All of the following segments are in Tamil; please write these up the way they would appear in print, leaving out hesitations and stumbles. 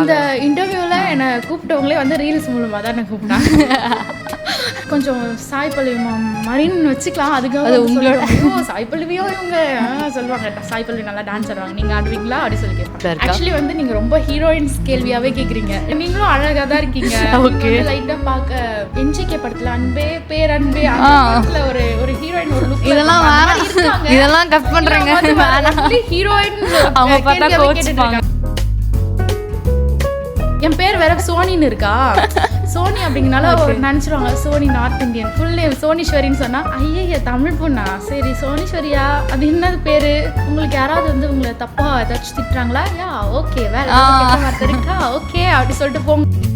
இந்த இன்டர்வியூவில் என்னை கூப்பிட்டவங்களே வந்து ரீல்ஸ் மூலமாக தான் என்னை கூப்பிட்டாங்க. கொஞ்சம் சாய் பல்லவி மாதிரின்னு வச்சுக்கலாம். அதுக்காக உங்களோட சாய் பல்லவியோ இவங்க சொல்லுவாங்க, சாய் பல்லவி நல்லா டான்ஸ் ஆடுவாங்க, நீங்கள் ஆடுவீங்களா அப்படி சொல்லி கேட்பாங்க. ஆக்சுவலி வந்து நீங்கள் ரொம்ப ஹீரோயின்ஸ் கேள்வியாகவே கேட்குறீங்க. நீங்களும் அழகாக தான் இருக்கீங்க. ஓகே, லைட்டாக பார்க்க என்ஜிகே படத்தில் அன்பே பேரன்பே ஒரு ஒரு ஹீரோயின் ஒரு லுக், இதெல்லாம் இதெல்லாம் கட் பண்ணுறாங்க. ஹீரோயின் அவங்க பார்த்தா கோச்சுப்பாங்க. என் பேர் வேற சோனின்னு இருக்கா, சோனி அப்படிங்கனால நினச்சிருவாங்க Soni north Indian. Full name சோனீஸ்வரின்னு சொன்னால் ஐயா தமிழ் பொண்ணா, சரி சோனீஸ்வரியா அது என்னது பேர், உங்களுக்கு யாராவது வந்து உங்களை தப்பாக ஏதாச்சும் திட்டுறாங்களா, யா ஓகே வேற வார்த்தை இருக்கா, ஓகே அப்படி சொல்லிட்டு போங்க.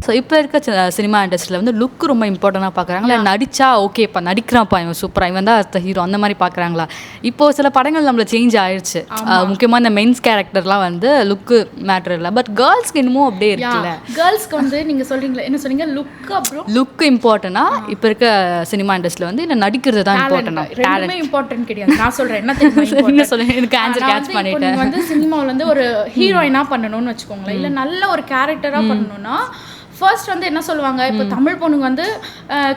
ஸோ இப்போ இருக்க சினிமா இண்டஸ்ட்ரியில் வந்து லுக் ரொம்ப இம்பார்ட்டண்ட்டாக பார்க்குறாங்களா, நடித்தா ஓகேப்பா நடிக்கிறான்ப்பா இவன் சூப்பராக, இவன் தான் அடுத்த ஹீரோ அந்த மாதிரி பார்க்குறாங்களா? இப்போது சில படங்கள் நம்மளை சேஞ்ச் ஆயிடுச்சு. முக்கியமாக இந்த மென்ஸ் கேரக்டர்லாம் வந்து லுக்கு மேட்ரு இல்லை, பட் கேர்ள்ஸ்க்கு இன்னமும் அப்படியே இருக்குல்ல. கேர்ள்ஸ்க்கு வந்து நீங்கள் சொல்கிறீங்களா என்ன சொன்னீங்க, லுக்கு அப்புறம் லுக்கு இம்பார்ட்டனா இப்போ இருக்க சினிமா இண்டஸ்ட்ரியில் வந்து இல்லை நடிக்கிறது தான் இம்பார்ட்டனா, டேலண்ட் இம்பார்ட்டன்ட் கிடையாது. நான் சொல்கிறேன் என்ன சொல்லுங்க, எனக்கு ஆன்சர் கேட்ச் பண்ணிட்டேன். வந்து சினிமாவில் வந்து ஒரு ஹீரோயினாக பண்ணணும்னு வச்சுக்கோங்களேன், இல்லை நல்ல ஒரு கேரக்டராக பண்ணணும்னா ஃபர்ஸ்ட் வந்து என்ன சொல்லுவாங்க, இப்போ தமிழ் பொண்ணுங்க வந்து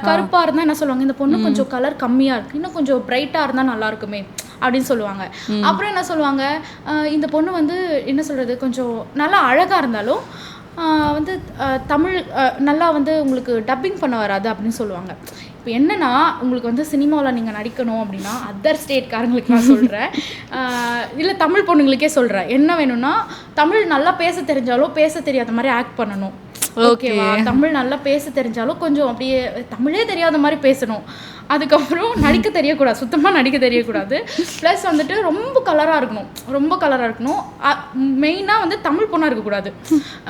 கருப்பாக இருந்தால் என்ன சொல்லுவாங்க, இந்த பொண்ணு கொஞ்சம் கலர் கம்மியாக இருக்குது, இன்னும் கொஞ்சம் பிரைட்டாக இருந்தால் நல்லா இருக்குமே அப்படின்னு சொல்லுவாங்க. அப்புறம் என்ன சொல்லுவாங்க, இந்த பொண்ணு வந்து என்ன சொல்கிறது கொஞ்சம் நல்லா அழகாக இருந்தாலும் வந்து தமிழ் நல்லா வந்து உங்களுக்கு டப்பிங் பண்ண வராது அப்படின்னு சொல்லுவாங்க. இப்போ என்னென்னா உங்களுக்கு வந்து சினிமாவில் நீங்கள் நடிக்கணும் அப்படின்னா அதர் ஸ்டேட்காரங்களுக்கு நான் சொல்கிறேன், இல்லை தமிழ் பொண்ணுங்களுக்கே சொல்கிறேன், என்ன வேணும்னா தமிழ் நல்லா பேச தெரிஞ்சாலும் பேச தெரியாத மாதிரி ஆக்ட் பண்ணணும். ஓகேவா, தமிழ் நல்லா பேச தெரிஞ்சாலும் கொஞ்சம் அப்படியே தமிழே தெரியாத மாதிரி பேசணும். அதுக்கப்புறம் நடிக்க தெரியக்கூடாது, சுத்தமாக நடிக்க தெரியக்கூடாது. ப்ளஸ் வந்துட்டு ரொம்ப கலராக இருக்கணும். மெயினாக வந்து தமிழ் பொண்ணாக இருக்கக்கூடாது,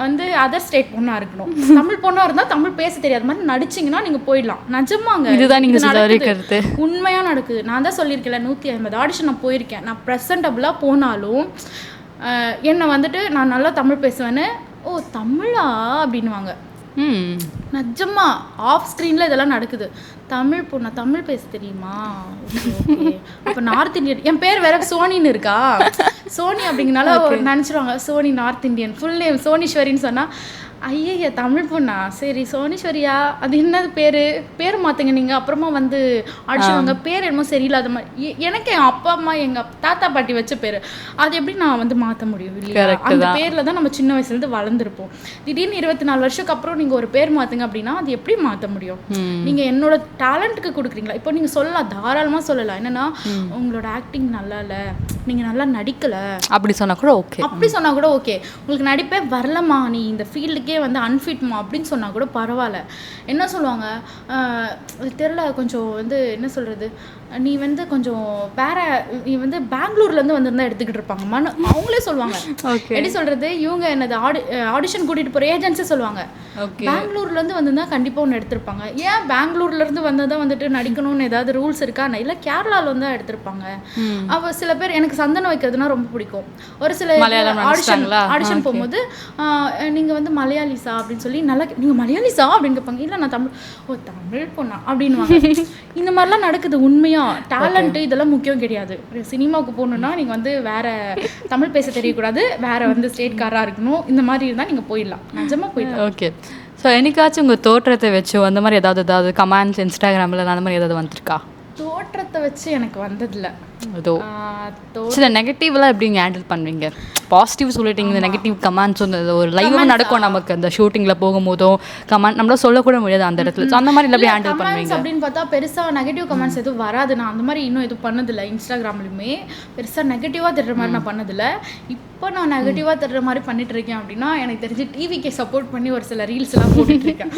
வந்து அதர் ஸ்டேட் பொண்ணாக இருக்கணும். தமிழ் பொண்ணாக இருந்தால் தமிழ் பேச தெரியாத மாதிரி நடிச்சிங்கன்னா நீங்கள் போயிடலாம். நிஜமாங்க, இதுதான் நீங்கள் உண்மையாக நடக்குது. நான் தான் சொல்லியிருக்கேன்ல 150 ஆடிஷன் நான் போயிருக்கேன். நான் ப்ரெசன்டபுளாக போனாலும் என்னை வந்துட்டு நான் நல்லா தமிழ் பேசுவேன்னு, ஓ தமிழா அப்படின்வாங்க. நிஜமா ஆஃப் ஸ்க்ரீனில் இதெல்லாம் நடக்குது. தமிழ் பொண்ணா, தமிழ் பேச தெரியுமா, ஓகே அப்போ நார்த் இந்தியன். என் பேர் வேற சோனின்னு இருக்கா, சோனி அப்படிங்கனால நினச்சிருவாங்க Soni north Indian. Full name சோனீஸ்வரின்னு சொன்னால் ஐயா தமிழ் பொண்ணா, சரி சோனீஸ்வரியா அது என்னது பேர் மாற்றுங்க நீங்கள், அப்புறமா வந்து அடிச்சுவாங்க பேர் என்னமோ சரியில்லாத மாதிரி. எனக்கு என் அப்பா அம்மா எங்கள் தாத்தா பாட்டி வச்ச பேர் அது எப்படி நான் வந்து மாற்ற முடியும் இல்லையா? அந்த பேரில் தான் நம்ம சின்ன வயசுலேருந்து வளர்ந்துருப்போம். திடீர்னு 24 வருஷத்துக்கு அப்புறம் நீங்கள் ஒரு பேர் மாற்றுங்க அப்படின்னா அது எப்படி மாற்ற முடியும்? நீங்கள் என்னோட டேலண்ட்டுக்கு கொடுக்குறீங்களா? இப்போ நீங்கள் சொல்லலாம், தாராளமாக சொல்லலாம், என்னென்னா உங்களோட ஆக்டிங் நல்லா இல்லை, நீங்கள் நல்லா நடிக்கலை அப்படி சொன்னால் கூட ஓகே, உங்களுக்கு நடிப்பே வரலம்மா, நீ இந்த ஃபீல்டுக்கே வந்து அன்ஃபிட்மா அப்படின்னு சொன்னால் கூட பரவாயில்ல. என்ன சொல்லுவாங்க தெரியல, கொஞ்சம் வந்து என்ன சொல்கிறது, நீ வந்து கொஞ்சம் வேற, நீ வந்து பெங்களூர்லேருந்து வந்திருந்தா எடுத்துக்கிட்டு இருப்பாங்க அவங்களே சொல்லுவாங்க. எப்படி சொல்கிறது, இவங்க என்னது ஆடிஷன் கூட்டிகிட்டு போகிற ஏஜென்ஸே சொல்லுவாங்க பெங்களூர்லேருந்து வந்திருந்தா கண்டிப்பாக ஒன்று எடுத்திருப்பாங்க. ஏன் பெங்களூர்லேருந்து வந்ததான் வந்துட்டு நடிக்கணும்னு ஏதாவது ரூல்ஸ் இருக்கா? இல்லை கேரளாவில் வந்து எடுத்திருப்பாங்க. அவ சில பேர் எனக்கு சந்தனம் வைக்கிறதுனா ரொம்ப பிடிக்கும். ஒரு சில ஆடிஷன் போகும்போது நீங்கள் வந்து மலையாளிசா அப்படின்னு சொல்லி நல்லா நீங்கள் மலையாளிசா அப்படின்னு கேட்பாங்க. இல்லை நான் தமிழ், ஓ தமிழ் பொண்ணா அப்படின்வாங்க. இந்த மாதிரிலாம் நடக்குது. உண்மையாக டேலண்ட்டு இதெல்லாம் முக்கியம் கிடையாது. சினிமாவுக்கு போகணுன்னா நீங்கள் வந்து வேற தமிழ் பேச தெரியக்கூடாது, வேற வந்து ஸ்டேட்காராக இருக்கணும், இந்த மாதிரி இருந்தால் நீங்கள் போயிடலாம், நிஜமாக போயிடலாம். ஓகே, ஸோ என்னைக்காச்சும் உங்கள் தோற்றத்தை வச்சு அந்த மாதிரி ஏதாவது கமெண்ட்ஸ் இன்ஸ்டாகிராமில் அந்த மாதிரி ஏதாவது வந்துருக்கா? தோற்றத்தை வச்சு எனக்கு வந்ததில்லை. ஏதோ சில நெகட்டிவ்லாம் எப்படி ஹேண்டில் பண்ணுவீங்க? பாசிட்டிவ் சொல்லிட்டீங்க, இந்த நெகட்டிவ் கமெண்ட்ஸ் வந்து ஒரு லைவாக நடக்கும் நமக்கு அந்த ஷூட்டிங்கில் போகும்போதும் கமெண்ட் நம்மளால் சொல்லக்கூட முடியாது அந்த இடத்துல. ஸோ அந்த மாதிரி எப்படி ஹேண்டில் பண்ணுவீங்க அப்படின்னு பார்த்தா பெருசாக நெகட்டிவ் கமெண்ட்ஸ் எதுவும் வராது. நான் அந்த மாதிரி இன்னும் எதுவும் பண்ணதில்லை. இன்ஸ்டாகிராம்லையுமே பெருசாக நெகட்டிவாக தர்ற மாதிரி நான் பண்ணதில்லை. இப்போ நான் நெகட்டிவாக தர்ற மாதிரி பண்ணிட்டு இருக்கேன் அப்படின்னா எனக்கு தெரிஞ்சு டிவிக்கு சப்போர்ட் பண்ணி ஒரு சில ரீல்ஸ்லாம் போட்டுட்டு இருக்கேன்.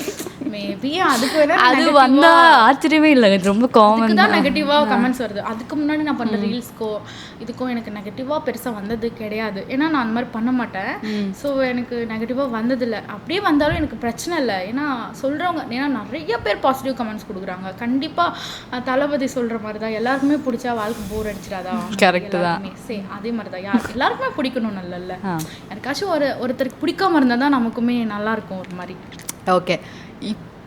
மேபி அதுக்கு வேணா அது வந்தால் ஆச்சரியமே இல்லை, ரொம்ப காமன் தான் நெகட்டிவாக கமெண்ட்ஸ் வருது. அதுக்கு முன்னாடி நான் பண்ணுற ரீல்ஸ்க்கோ இதுக்கும் எனக்கு நெகட்டிவாக பெருசாக வந்தது கிடையாது. ஏன்னா நான் அந்த மாதிரி பண்ண மாட்டேன். ஸோ எனக்கு நெகட்டிவாக வந்ததில்லை. அப்படியே வந்தாலும் எனக்கு பிரச்சனை இல்லை. ஏன்னா சொல்கிறவங்க, ஏன்னா நிறைய பேர் பாசிட்டிவ் கமெண்ட்ஸ் கொடுக்குறாங்க. கண்டிப்பாக தளபதி சொல்கிற மாதிரி தான், எல்லாருக்குமே பிடிச்சா வாழ்க்கை போர் அடிச்சிடாதா? கரெக்ட் தான். அதே மாதிரி தான் எல்லாருக்குமே பிடிக்கணும் நல்ல. எனக்காச்சும் ஒருத்தருக்கு பிடிக்காம இருந்தால் தான் நமக்குமே நல்லாயிருக்கும் ஒரு மாதிரி. ஓகே,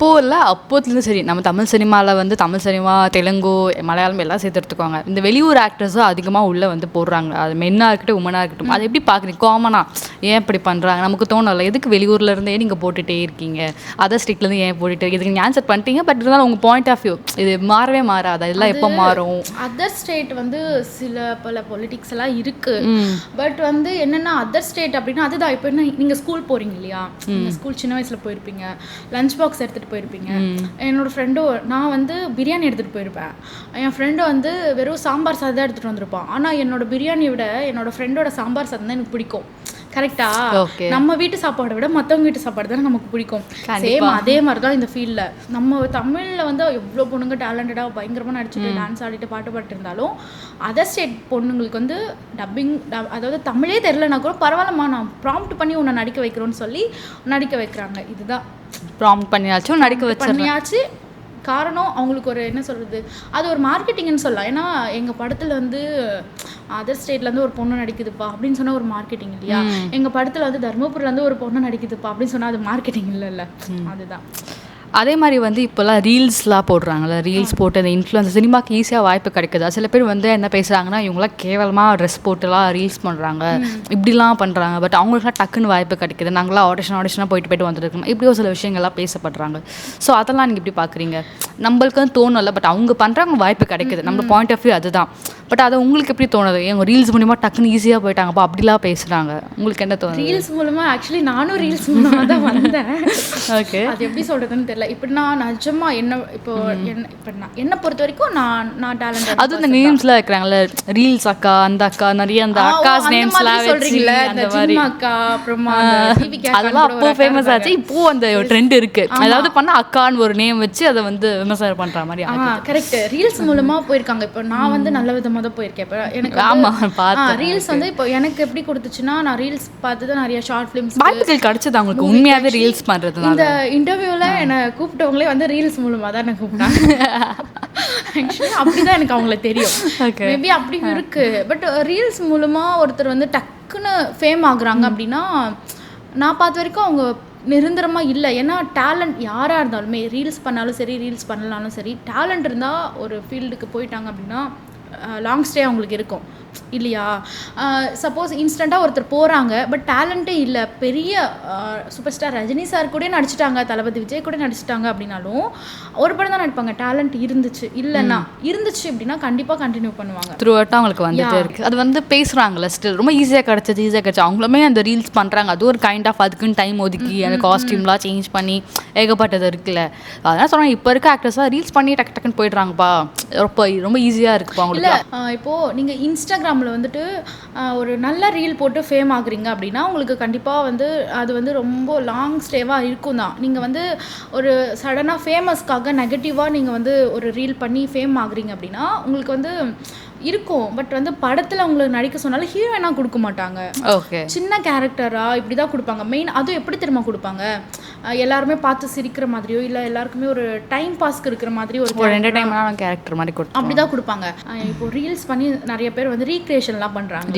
இப்போ இல்லை அப்போதுலேருந்து சரி நம்ம தமிழ் சினிமாவில் வந்து தமிழ் சினிமா தெலுங்கு மலையாளம் எல்லாம் சேர்த்து எடுத்துக்குவாங்க. இந்த வெளியூர் ஆக்டர்ஸும் அதிகமாக உள்ளே வந்து போடுறாங்க. அது மென்னாக இருக்கட்டும் உமனாக இருக்கட்டும். அது எப்படி பார்க்குறீங்க? காமனாக ஏன் இப்படி பண்ணுறாங்க நமக்கு தோணலை. எதுக்கு வெளியூரில் இருந்தே நீங்கள் போட்டுகிட்டே இருக்கீங்க, அதர் ஸ்டேட்லேருந்து ஏன் போட்டுட்டு இதுக்கு நீங்கள் ஆன்சர் பண்ணிட்டீங்க. பட் இருந்தாலும் உங்கள் பாயிண்ட் ஆஃப் வியூ இது மாறவே மாறாது. இதெல்லாம் எப்போ மாறும்? அதர் ஸ்டேட் வந்து சில பல பொலிட்டிக்ஸ் எல்லாம் இருக்கு. பட் வந்து என்னன்னா அதர் ஸ்டேட் அப்படின்னா அதுதான். இப்போ என்ன நீங்கள் ஸ்கூல் போகிறீங்க இல்லையா, நீங்கள் ஸ்கூல் சின்ன வயசில் போயிருப்பீங்க, லஞ்ச் பாக்ஸ் எடுத்துகிட்டு போயிருப்பீங்க. என்னோட ஃப்ரெண்டும் நான் வந்து பிரியாணி எடுத்துகிட்டு போயிருப்பேன். என் ஃப்ரெண்டு வந்து வெறும் சாம்பார் சாதம் தான் எடுத்துகிட்டு வந்திருப்பான். ஆனால் என்னோட பிரியாணியை விட என்னோட ஃப்ரெண்டோட சாம்பார் சாதம் தான் எனக்கு பிடிக்கும். கரெக்டா? நம்ம வீட்டு சாப்பாடை விட மற்றவங்க வீட்டு சாப்பாடு தானே நமக்கு பிடிக்கும். சேம் அதே மாதிரி தான் இந்த ஃபீல்டில். நம்ம தமிழில் வந்து எவ்வளோ பொண்ணுங்க டேலண்டடாக பயங்கரமாக நடிச்சுட்டு டான்ஸ் ஆடிட்டு பாட்டு பாட்டு இருந்தாலும் அதர் ஸ்டேட் பொண்ணுங்களுக்கு வந்து டப்பிங் அதாவது தமிழே தெரிலனா கூட பரவாயில்லம்மா நான் ப்ராம்ப்ட் பண்ணி உன்னை நடிக்க வைக்கிறோன்னு சொல்லி நடிக்க வைக்கிறாங்க. இதுதான் ப்ராம்ப்ட் பண்ணியாச்சும் நடிக்க பண்ணியாச்சு. காரணம் அவங்களுக்கு ஒரு என்ன சொல்கிறது, அது ஒரு மார்க்கெட்டிங்னு சொல்லலாம். ஏன்னா எங்கள் படத்தில் வந்து அதர் ஸ்டேட்லேருந்து ஒரு பொண்ணு நடிக்குதுப்பா அப்படின்னு சொன்னால் ஒரு மார்க்கெட்டிங் இல்லையா. எங்கள் படத்தில் வந்து தர்மபுரிலேருந்து ஒரு பொண்ணு நடிக்குதுப்பா அப்படின்னு சொன்னால் அது மார்க்கெட்டிங் இல்லைல்ல. அதுதான். அதே மாதிரி வந்து இப்போல்லாம் ரீல்ஸ்லாம் போடுறாங்கல்ல. ரீல்ஸ் போட்டு அந்த இன்ஃப்ளூயன்ஸ் சினிமாவுக்கு ஈஸியாக வாய்ப்பு கிடைக்குதா? சில பேர் வந்து என்ன பேசுகிறாங்கன்னா இவங்களாம் கேவலமாக ட்ரெஸ் போட்டுலாம் ரீல்ஸ் பண்ணுறாங்க, இப்படிலாம் பண்ணுறாங்க. பட் அவங்களுக்குலாம் டக்குன்னு வாய்ப்பு கிடைக்குது. நாங்களாம் ஆடிஷனாக போயிட்டு வந்துருக்கோம். இப்படியோ சில விஷயங்கள்லாம் பேசப்படுறாங்க. ஸோ அதெல்லாம் நீங்கள் எப்படி பார்க்குறீங்க? நம்மளுக்கு வந்து தோணும்ல, பட் அவங்க பண்ணுறாங்க வாய்ப்பு கிடைக்குது. நம்ம பாயிண்ட் ஆஃப் வியூ அதுதான். பட் அதை உங்களுக்கு எப்படி தோணுது? எங்கள் ரீல்ஸ் மூலிமா டக்குன்னு ஈஸியாக போயிட்டாங்கப்பா அப்படிலாம் பேசுகிறாங்க. உங்களுக்கு என்ன தோணுது? ரீல்ஸ் மூலமாக ஆக்சுவலி நானும் ரீல்ஸ் மூலமாக தான் வந்தேன். ஓகே, அது எப்படி சொல்கிறதுன்னு தெரியல. இப்போ நான் நிஜமாக என்னை பொறுத்த வரைக்கும் நான் டேலண்ட். அதுவும் இந்த நேம்ஸ்லாம் இருக்கிறாங்கல்ல, ரீல்ஸ் அக்கா, அந்த அக்கா, நிறைய அந்த அக்காஸ் நேம்ஸ்லாம் சொல்கிறீங்களா, அந்த மாதிரி அக்கா, அப்புறமா அதெல்லாம் அப்போ ஃபேமஸ் ஆச்சு. இப்போ அந்த ட்ரெண்ட் இருக்கு. அதாவது பண்ண அக்கான்னு ஒரு நேம் வச்சு அதை வந்து விமர்சனம் பண்ணுற மாதிரி. கரெக்ட். ரீல்ஸ் மூலமாக போயிருக்காங்க. இப்போ நான் வந்து நல்ல விதமாக தான் போயிருக்கேன். இப்போ எனக்கு ரீல்ஸ் வந்து இப்போ எனக்கு எப்படி கொடுத்துச்சுன்னா, நான் ரீல்ஸ் பார்த்து தான் நிறைய ஷார்ட் ஃபிலிம்ஸ் வாய்ப்புகள் கிடைச்சது அவங்களுக்கு. உண்மையாகவே ரீல்ஸ் பண்ணுறது. இந்த இன்டர்வியூவில் என்னை கூப்பிட்டவங்களே வந்து ரீல்ஸ் மூலமாக தான் என்னை கூப்பிட்டாங்க. ஆக்சுவலி அப்படிதான் எனக்கு அவங்கள தெரியும். மேபி அப்படி இருக்கு. பட் ரீல்ஸ் மூலமாக ஒருத்தர் வந்து டக்குன்னு ஃபேம் ஆகுறாங்க அப்படின்னா நான் பார்த்த வரைக்கும் அவங்க நிரந்தரமாக இல்லை. ஏன்னா டேலண்ட் யாராக இருந்தாலுமே ரீல்ஸ் பண்ணாலும் சரி ரீல்ஸ் பண்ணலாலும் சரி டேலண்ட் இருந்தால் ஒரு ஃபீல்டுக்கு போயிட்டாங்க அப்படின்னா லாங் ஸ்டே அவங்களுக்கு இருக்கும் இல்லையா. சப்போஸ் இன்ஸ்டண்ட்டாக ஒருத்தர் போகிறாங்க பட் டேலண்ட்டே இல்லை, பெரிய சூப்பர் ஸ்டார் ரஜினி சார் கூட நடிச்சிட்டாங்க, தளபதி விஜய் கூட நடிச்சிட்டாங்க அப்படின்னாலும் ஒரு படம் தான் நடிப்பாங்க. டேலண்ட் இருந்துச்சு இல்லைன்னா இருந்துச்சு அப்படின்னா கண்டிப்பாக கண்டினியூ பண்ணுவாங்க. த்ரூ அவுட்டாக அவங்களுக்கு வந்துட்டு இருக்குது. அது வந்து பேசுகிறாங்கல்ல, ஸ்டில் ரொம்ப ஈஸியாக கிடச்சி அவங்களுமே அந்த ரீல்ஸ் பண்ணுறாங்க. அது ஒரு கைண்ட் ஆஃப் அதுக்குன்னு டைம் ஒதுக்கி அந்த காஸ்டியூம்லாம் சேஞ்ச் பண்ணி ஏகப்பட்டது இருக்குல்ல. அதெல்லாம் சொன்னாங்க இப்போ இருக்க ஆக்டர்ஸாக ரீல்ஸ் பண்ணி டக்கு டக்குன்னு போயிடுறாங்கப்பா. ரொம்ப ஈஸியாக இருக்குப்பா அவங்களுக்கு. இல்லை இப்போது நீங்கள் இன்ஸ்டாகிராமில் வந்துட்டு ஒரு நல்ல ரீல் போட்டு ஃபேம் ஆகுறீங்க அப்படின்னா உங்களுக்கு கண்டிப்பாக வந்து அது வந்து ரொம்ப லாங் ஸ்டேவாக இருக்கும் தான். நீங்கள் வந்து ஒரு சடனாக ஃபேமஸ்க்காக நெகட்டிவாக நீங்கள் வந்து ஒரு ரீல் பண்ணி ஃபேம் ஆகுறீங்க அப்படின்னா உங்களுக்கு வந்து இருக்கும். பட் வந்து படத்தில் உங்களுக்கு நடிக்க சொன்னாலும் ஹீரோயினாக கொடுக்க மாட்டாங்க. ஓகே, சின்ன கேரக்டராக இப்படி தான் கொடுப்பாங்க. மெயின் அதுவும் எப்படி தெரியுமா கொடுப்பாங்க, எல்லாருமே பார்த்து சிரிக்கிற மாதிரியோ இல்லை எல்லாருக்குமே ஒரு டைம் பாஸ்க்கு இருக்கிற மாதிரி ஒரு என்டர்டைன்மெண்டான கேரக்டர் மாதிரி அப்படி தான் கொடுப்பாங்க. இப்போ ரீல்ஸ் பண்ணி நிறைய பேர் வந்து ரீக்ரியேஷன்லாம் பண்ணுறாங்க.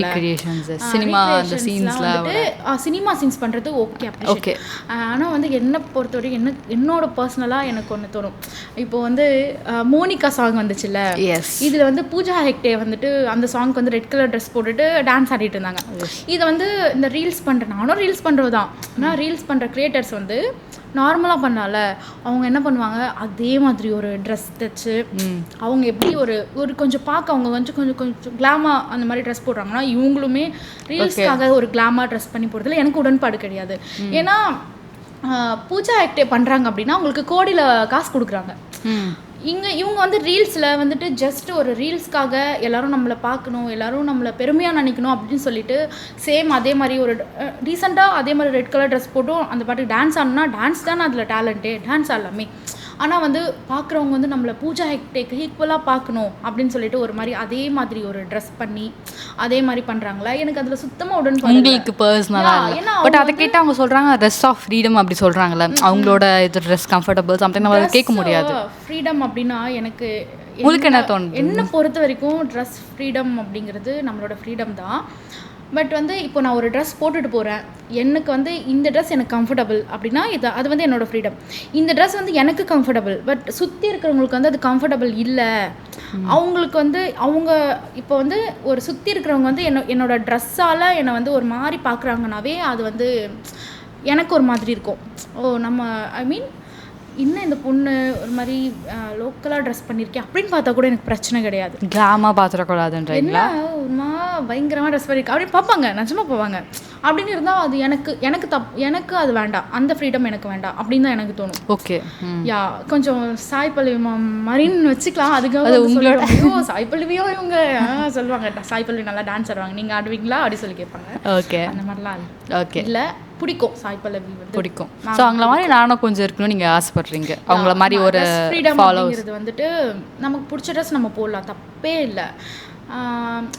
சினிமா சீன்ஸ் பண்ணுறது ஓகே. ஆனால் வந்து என்னை பொறுத்தவரைக்கும் என்னோட பர்சனலாக எனக்கு ஒன்று தோணும். இப்போ வந்து மோனிகா சாங் வந்துச்சுல்ல, இதில் வந்து பூஜா ஹெக்டே வந்துட்டு அந்த சாங்க்கு வந்து ரெட் கலர் ட்ரெஸ் போட்டுட்டு டான்ஸ் ஆடிட்டு இருந்தாங்க. இதை வந்து இந்த ரீல்ஸ் பண்ணுறேன், நானும் ரீல்ஸ் பண்ணுறது தான். ஆனால் ரீல்ஸ் பண்ணுற கிரியேட்டர்ஸ் வந்து நார்மலாக பண்ணால அவங்க என்ன பண்ணுவாங்க, அதே மாதிரி ஒரு ட்ரெஸ் தைச்சு அவங்க எப்படி ஒரு கொஞ்சம் பார்க்க அவங்க கொஞ்சம் கிளாமா அந்த மாதிரி ட்ரெஸ் போடுறாங்கன்னா இவங்களுமே ரீல்ஸ்க்காக ஒரு கிளாமா ட்ரெஸ் பண்ணி போடுறதுல எனக்கு உடன்பாடு கிடையாது. ஏன்னா பூஜா ஆக்டே பண்ணுறாங்க அப்படின்னா அவங்களுக்கு கோடியில் காசு கொடுக்குறாங்க. இவங்க வந்து ரீல்ஸில் வந்துட்டு ஜஸ்ட் ஒரு ரீல்ஸ்க்காக எல்லோரும் நம்மளை பார்க்கணும், எல்லோரும் நம்மளை பெருமையாக நினைக்கணும் அப்படின்னு சொல்லிட்டு சேம் அதே மாதிரி ஒரு ரீசெண்டாக அதே மாதிரி ரெட் கலர் ட்ரெஸ் போட்டும் அந்த பாட்டுக்கு டான்ஸ் ஆடணும்னா டான்ஸ் தானே அதில் டேலண்ட்டே, டான்ஸ் ஆடலாமே. ஆனால் வந்து பார்க்குறவங்க வந்து நம்மளை பூஜா ஹெக்டேக்கு ஈக்குவலாக பார்க்கணும் அப்படின்னு சொல்லிட்டு ஒரு மாதிரி அதே மாதிரி ஒரு ட்ரெஸ் பண்ணி அதே மாதிரி பண்ணுறாங்களா, எனக்கு அதில் சுத்தமாக உடன்பாடு. உங்களுக்கு பர்சனலாக ஏன்னா பட் அதை கேட்டால் அவங்க சொல்கிறாங்க ட்ரெஸ் ஆஃப் ஃப்ரீடம் அப்படி சொல்கிறாங்களே, அவங்களோட இது ட்ரெஸ் கம்ஃபர்டபுள் சம்திங் நம்ம கேட்க முடியாது. ஃப்ரீடம் அப்படின்னா எனக்கு உங்களுக்கு என்ன தோணுது? என்னை பொறுத்த வரைக்கும் ட்ரெஸ் ஃப்ரீடம் அப்படிங்கிறது நம்மளோட ஃப்ரீடம் தான். பட் வந்து இப்போ நான் ஒரு ட்ரெஸ் போட்டுட்டு போகிறேன், எனக்கு வந்து இந்த ட்ரெஸ் எனக்கு கம்ஃபர்டபுள் அப்படின்னா அது வந்து என்னோடய ஃப்ரீடம். இந்த ட்ரெஸ் வந்து எனக்கு கம்ஃபர்டபுள், பட் சுற்றி இருக்கிறவங்களுக்கு வந்து அது கம்ஃபர்டபுள் இல்லை. அவங்களுக்கு வந்து அவங்க இப்போ வந்து ஒரு சுற்றி இருக்கிறவங்க வந்து என்னோட ட்ரெஸ்ஸால் என்னை வந்து ஒரு மாதிரி பார்க்குறாங்கனாவே அது வந்து எனக்கு ஒரு மாதிரி இருக்கும். நம்ம ஐ மீன் இன்னும் இந்த பொண்ணு ஒரு மாதிரி லோக்கலாக ட்ரெஸ் பண்ணியிருக்கேன் அப்படின்னு பார்த்தா கூட எனக்கு பிரச்சனை கிடையாது. கிளாமாக பார்த்துடக்கூடாதுன்றீங்களா? ஒருமா பயங்கரமாக ட்ரெஸ் பண்ணியிருக்கேன் அப்படின்னு பார்ப்பாங்க, நிஜமாக போவாங்க. அப்படின்னு இருந்தால் அது எனக்கு அது வேண்டாம், அந்த ஃப்ரீடம் எனக்கு வேண்டாம் அப்படின்னு தான் எனக்கு தோணும். ஓகே, யா கொஞ்சம் சாய் பல்லவி மாதிரின்னு வச்சுக்கலாம். அதுக்காக சாய் பல்லவியோ இவங்க சொல்லுவாங்க, சாய் பல்லவி நல்லா டான்ஸ் ஆடுவாங்க, நீங்கள் ஆடுவீங்களா அப்படி சொல்லி கேட்பாங்க. ஓகே, அந்த மாதிரிலாம் ஓகே இல்லை, பிடிக்கும் சாய் பல்லவி வந்து பிடிக்கும். ஸோ அவங்கள மாதிரி நானும் கொஞ்சம் இருக்கணும்னு நீங்கள் ஆசைப்படுறீங்க. அவங்கள மாதிரி ஒரு ஃப்ரீடம் அப்படிங்கிறது வந்துட்டு நமக்கு பிடிச்ச ட்ரெஸ் நம்ம போடலாம், தப்பே இல்லை.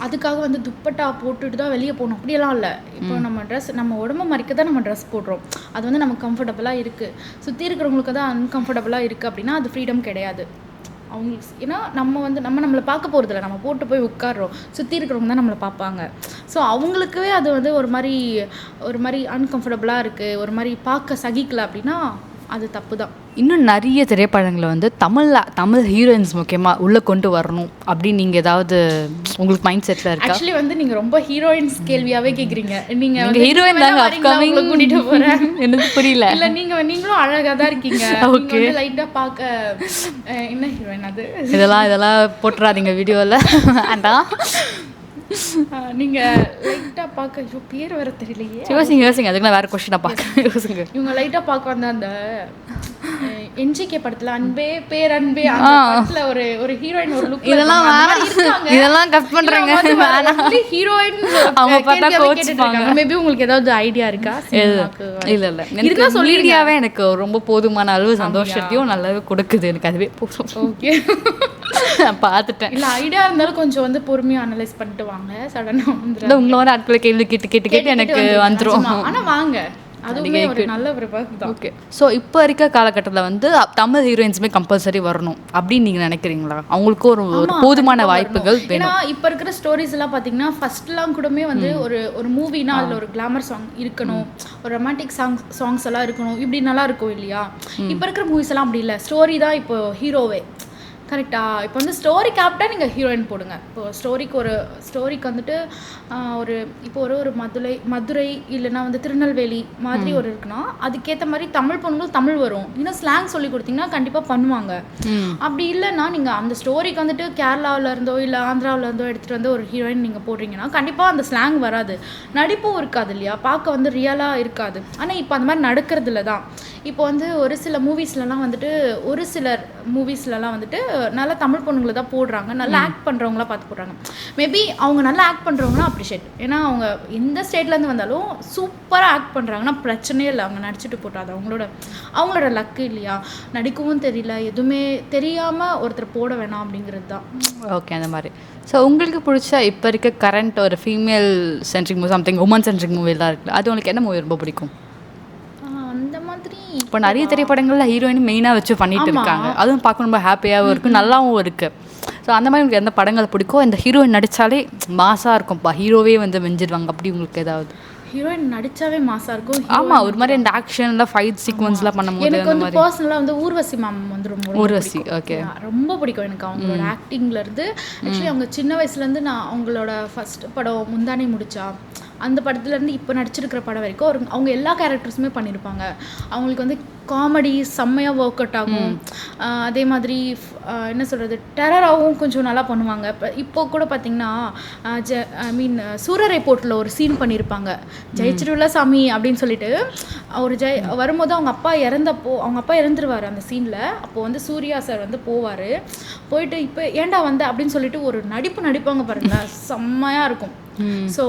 அதுக்காக வந்து துப்பட்டா போட்டுட்டு தான் வெளியே போகணும் அப்படியெல்லாம் இல்லை. இப்போ நம்ம ட்ரெஸ் நம்ம உடம்பு மறைக்க தான் நம்ம ட்ரெஸ் போடுறோம், அது வந்து நமக்கு கம்ஃபர்டபுளாக இருக்குது. சுற்றி இருக்கிறவங்களுக்கு தான் அன்கம்ஃபர்டபுளாக இருக்குது அப்படின்னா அது ஃப்ரீடம் கிடையாது அவங்களுக்கு. ஏன்னா நம்மளை பார்க்க போகிறதில்ல, நம்ம போட்டு போய் உட்காடுறோம், சுற்றி இருக்கிறவங்க தான் நம்மளை பார்ப்பாங்க. ஸோ அவங்களுக்கே அது வந்து ஒரு மாதிரி அன்கம்ஃபர்டபுளாக இருக்குது, ஒரு மாதிரி பார்க்க சகிக்கல அப்படின்னா அது தப்பு தான். இன்னும் நிறைய திரைப்படங்களை வந்து தமிழ் ஹீரோயின்ஸ் முக்கியமாக உள்ளே கொண்டு வரணும் அப்படின்னு நீங்கள் ஏதாவது உங்களுக்கு மைண்ட் செட்டில் இருக்கா? ஆக்சுவலி வந்து நீங்கள் ரொம்ப ஹீரோயின்ஸ் கேள்வியாகவே கேட்குறீங்க. நீங்கள் ஹீரோயின் தாங்க அப்கமிங் கூட்டிகிட்டு போகிறேன். எனக்கு புரியல. இல்லை நீங்களும் அழகாக தான் இருக்கீங்க. ஓகே, லைட்டாக பார்க்க என்ன ஹீரோயின் அது இதெல்லாம் போட்டுறாதீங்க வீடியோவில். அண்டா நீங்கள் லைட்டாக பார்க்க பேர் வேறு தெரியலையே. யோசிங்க அதுக்கு நான் வேறு கொஸ்டினாக பார்க்குறேன். யோசிங்க. இவங்க லைட்டாக பார்க்க வந்த அந்த என்ஜிகே படத்தில் அன்பே பேரன்பே அந்த படத்தில் ஒரு ஹீரோயின் ஒரு லுக், இதெல்லாம் கட் பண்ணுறாங்க. ஹீரோயின் அவங்க பார்த்தா கோச்சுப்பாங்க. மேபி உங்களுக்கு ஏதாவது ஐடியா இருக்கா? இல்லை எனக்கு சொல்லிடியாவே எனக்கு ரொம்ப போதுமான அளவு சந்தோஷத்தையும் நல்லாவே கொடுக்குது. எனக்கு அதுவே போதும். ஓகே, பார்த்துட்டேன். இல்லை ஐடியா இருந்தாலும் கொஞ்சம் வந்து பொறுமையாக அனலைஸ் பண்ணிட்டு வாங்க. சடனாக வந்து உங்களோட ஆட்களை கேள்வி கேட்டு எனக்கு வந்துடும். ஆனால் வாங்க, அதுவுமே ஒரு நல்ல ஒரு பர்க் தான். ஓகே, ஸோ இப்போ இருக்க காலகட்டத்தில் வந்து தமிழ் ஹீரோயின்ஸுமே கம்பல்சரி வரணும் அப்படின்னு நீங்கள் நினைக்கிறீங்களா? அவங்களுக்கு ஒரு போதுமான வாய்ப்புகள் வேணும். ஏன்னா இப்போ இருக்கிற ஸ்டோரிஸ் எல்லாம் பார்த்தீங்கன்னா ஃபர்ஸ்ட்லாம் கூடமே வந்து ஒரு மூவினா அதில் ஒரு கிளாமர் சாங் இருக்கணும், ஒரு ரொமான்டிக் சாங்ஸ் எல்லாம் இருக்கணும், இப்படி நல்லா இருக்கும் இல்லையா? இப்போ இருக்கிற மூவிஸ் எல்லாம் அப்படி இல்லை, ஸ்டோரி தான் இப்போ ஹீரோவே. கரெக்டாக? இப்போ வந்து ஸ்டோரி கேப்டாக நீங்கள் ஹீரோயின் போடுங்க. இப்போ ஸ்டோரிக்கு வந்துட்டு இப்போ ஒரு மதுரை இல்லைன்னா வந்து திருநெல்வேலி மாதிரி இருக்குன்னா அதுக்கேற்ற மாதிரி தமிழ் பொண்ணுங்கள் தமிழ் வரும். இன்னும் ஸ்லாங் சொல்லி கொடுத்தீங்கன்னா கண்டிப்பாக பண்ணுவாங்க. அப்படி இல்லைன்னா நீங்கள் அந்த ஸ்டோரிக்கு வந்துட்டு கேரளாவிலேருந்தோ இல்லை ஆந்திராவிலேருந்தோ எடுத்துகிட்டு வந்து ஒரு ஹீரோயின் நீங்கள் போடுறீங்கன்னா கண்டிப்பாக அந்த ஸ்லாங் வராது, நடிப்பும் இருக்காது இல்லையா, பார்க்க வந்து ரியலாக இருக்காது. ஆனால் இப்போ அந்த மாதிரி நடக்கிறதுல தான். இப்போ வந்து ஒரு சில மூவிஸ்லலாம் வந்துட்டு நல்லா தமிழ் பொண்ணுங்களை தான் போடுறாங்க, நல்லா ஆக்ட் பண்ணுறவங்களாம் பார்த்து போடுறாங்க. மேபி அவங்க நல்லா ஆக்ட் பண்ணுறவங்கன்னா அப்ரிஷியேட், ஏன்னா அவங்க எந்த ஸ்டேட்லேருந்து வந்தாலும் சூப்பராக ஆக்ட் பண்ணுறாங்கன்னா பிரச்சனையே இல்லை, அவங்க நடிச்சுட்டு போட்டாது அவங்களோட லக்கு இல்லையா? நடிக்கவும் தெரியல, எதுவுமே தெரியாமல் ஒருத்தர் போட வேணாம் அப்படிங்கிறது தான். ஓகே, அந்த மாதிரி. ஸோ உங்களுக்கு பிடிச்ச இப்போ இருக்க கரண்ட் ஒரு female centric movie, something woman centric மூவிலாம் இருக்குல்ல, அது உங்களுக்கு என்ன மூவி ரொம்ப பிடிக்கும்? அந்த மாதிரி இப்போ நிறைய திரைப்படங்களில் ஹீரோயின் மெயினாக வச்சு பண்ணிட்டு இருக்காங்க, அதுவும் பார்க்க ரொம்ப ஹாப்பியாகவும் இருக்குது, நல்லாவும் இருக்குது. ஸோ அந்த மாதிரி உங்களுக்கு எந்த படங்கள் பிடிக்கும்? இந்த ஹீரோயின் நடித்தாலே மாசாக இருக்கும்ப்பா, ஹீரோவே வந்து வெஞ்சிடுவாங்க அப்படி உங்களுக்கு ஏதாவது? ஹீரோயின் நடித்தாவே மாசாக இருக்கும். ஆமாம், ஒரு மாதிரி இந்த ஆக்ஷனில் ஃபைட் சீக்வன்ஸ்லாம் பண்ணும்போது எனக்கு வந்து பர்சனலாக வந்து ஊர்வசி மேம் வந்து ஊர்வசி ஓகே ரொம்ப பிடிக்கும் எனக்கு அவங்களோட ஆக்டிங்லேருந்து. ஆக்சுவலி அவங்க சின்ன வயசுலேருந்து நான் அவங்களோட ஃபஸ்ட் படம் முந்தானை முடிச்சா அந்த படத்துலேருந்து இப்போ நடிச்சிருக்கிற படம் வரைக்கும் அவங்க எல்லா கேரக்டர்ஸுமே பண்ணியிருப்பாங்க. அவங்களுக்கு வந்து காமெடி செம்மையாக ஒர்க் அவுட் ஆகும், அதே மாதிரி என்ன சொல்கிறது டெரராகவும் கொஞ்சம் நல்லா பண்ணுவாங்க. இப்போ கூட பார்த்திங்கன்னா சூரரை போட்டில் ஒரு சீன் பண்ணியிருப்பாங்க, ஜெயிச்சிருவில சாமி அப்படின்னு சொல்லிட்டு ஒரு வரும்போது அவங்க அப்பா இறந்துருவார் அந்த சீனில். அப்போது வந்து சூர்யா சார் வந்து போயிட்டு இப்போ ஏண்டா வந்த அப்படின்னு சொல்லிட்டு ஒரு நடிப்பாங்க பாருங்க, செம்மையாக இருக்கும். ஸோ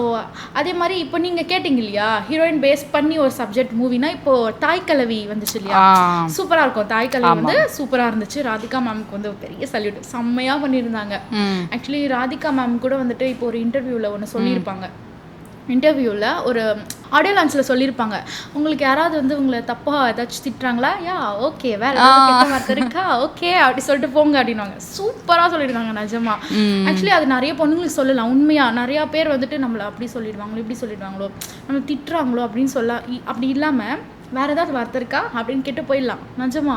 அதே மாதிரி இப்போ நீங்கள் கேட்டிங்க இல்லையா ஹீரோயின் பேஸ் பண்ணி ஒரு சப்ஜெக்ட் மூவினா இப்போது தாய்க்கலவி வந்துச்சு இல்லையா, சூப்பராக இருக்கும். தாய்க்கலவி வந்து சூப்பராக இருந்துச்சு. ராதிகா மேம்க்கு வந்து பெரிய சல்யூட், செம்மையாக பண்ணியிருந்தாங்க. ஆக்சுவலி ராதிகா மேம் கூட வந்துட்டு இப்போ ஒரு இன்டர்வியூவில் ஒன்று சொல்லியிருப்பாங்க, இன்டர்வியூவில் ஒரு ஆடியோ லான்ச்சில் சொல்லியிருப்பாங்க, உங்களுக்கு யாராவது வந்து உங்களை தப்பாக ஏதாச்சும் திட்டுறாங்களா, யா ஓகே, வேறு ஏதாவது கெட்ட வார்த்தை இருக்கா, ஓகே அப்படி சொல்லிட்டு போங்க அப்படின்வாங்க. சூப்பராக சொல்லியிருக்காங்க நிஜமா. ஆக்சுவலி அது நிறைய பொண்ணுங்களுக்கு சொல்லலாம். உண்மையாக நிறையா பேர் வந்துட்டு நம்மளை அப்படி சொல்லிடுவாங்களோ இப்படி சொல்லிடுவாங்களோ நம்ம திட்டுறாங்களோ அப்படின்னு அப்படி இல்லாமல் வேறு ஏதாவது வார்த்தை இருக்கா அப்படின்னு கேட்டு போயிடலாம். நிஜமா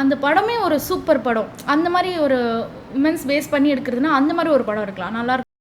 அந்த படமே ஒரு சூப்பர் படம். அந்த மாதிரி ஒரு விமென்ஸ் பேஸ் பண்ணி எடுக்கிறதுனா அந்த மாதிரி ஒரு படம் இருக்கலாம், நல்லாயிருக்கும்.